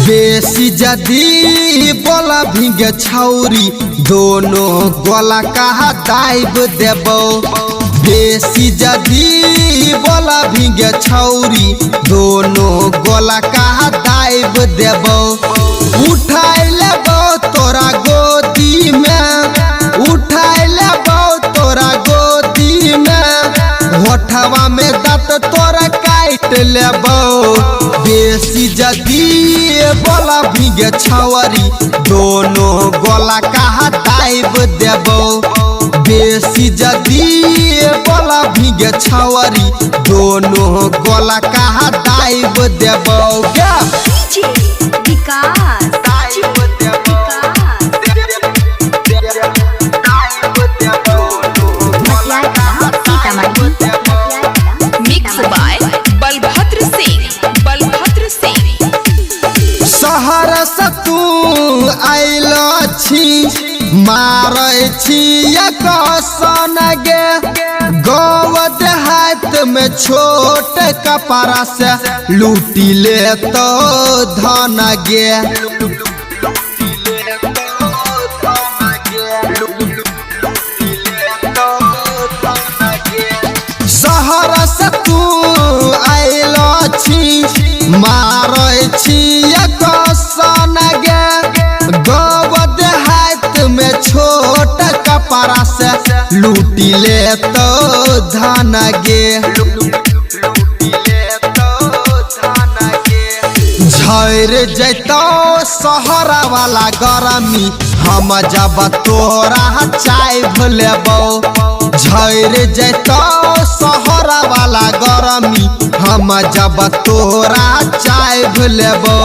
बेसी जदी बोला भिंगे छौरी दोनों गोला कहा दाइब देबो। बेसी जदी बोला भिंगे छौरी दोनों गोला कहा दाइब देबो। उठाई लेबो तोरा गोदी में, उठाई लेबो तोरा गोदी में, होठवा में दांत तोरा काट लेबो। बेसी जदी बोला भिंगे छौरी दोनों गोला कहा दाइब देबो। बेसी जदी बोला भिंगे छौरी दोनों गोला कहा दाइब देबो। क्या विकास मिक्स बाय बलभद्र सिंह। शहर से तू आइल छी मारै छी सन गे। गाँव देहात में छोट कपड़ा से लूटी ले तो धन गे। शहर से तू आइल छी मारै छी सन गे। गाँव देहात में छोट कपड़ा से लूटी ले तो धन गे। झड़ जैतो शहर वाला गरमी हम जब तोरा चाय लेबो। झड़ जैतो शहर वाला गरमी हम जब तोरा चाय लेबो।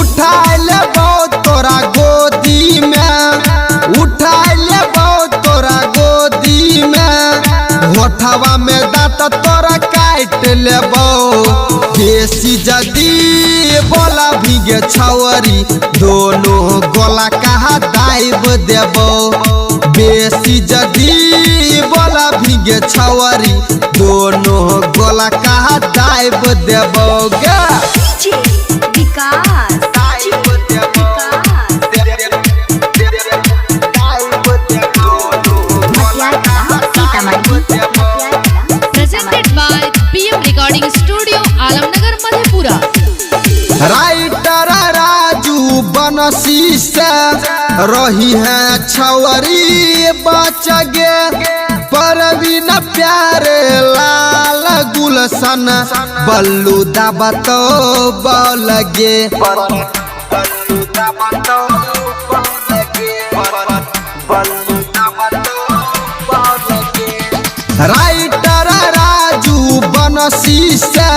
उठाई लेबो तोरा गोदी में, उठाई लेबो तोरा गोदी में, होठवा में दांत तोरा काट लेबो। बेसी जदी बोला भिंगे छौरी दोनों गोला कहा दाइब देबो। बेसी जदी बोला भिंगे छौरी दोनों गोला कहा दाइब देबो। गे Vikas presented by PM recording studio Alamnagar Madhepura. Writer Raju Bansi से रही है छौरी बच गे। परवीन प्यारे लाल गुलशन बल्लू दाबत बल गे। राइटर राजू बनसी से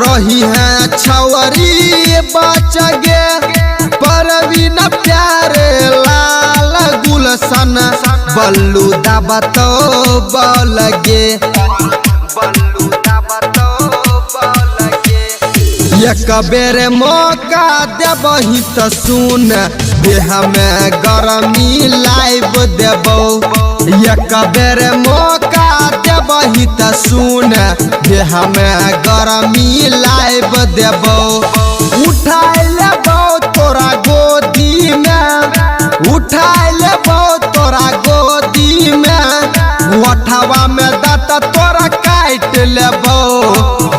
रही है छौरी बच गे। परवीन प्यारे लाल गुलशन बल्लू दाबत बल गे। एक बेर मौका देबही त सुन देह में गरमी लाइब देबो। एक बेर मौका देबही त सुन देह में गरमी लाइब देबो। उठाई लेबो तोरा गोदी में, उठाई लेबो तोरा गोदी में, होठवा में दांत तोरा काट लेबो।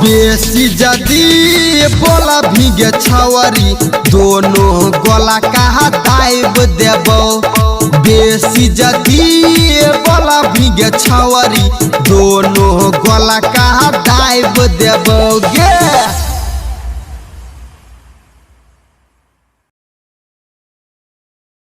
बेसी जदी बोला भिंगे छौरी दोनों गोला कहा दाइब देबो। बेसी जदी बोला भिंगे छौरी दोनों गोला कहा दाइब देबो। गे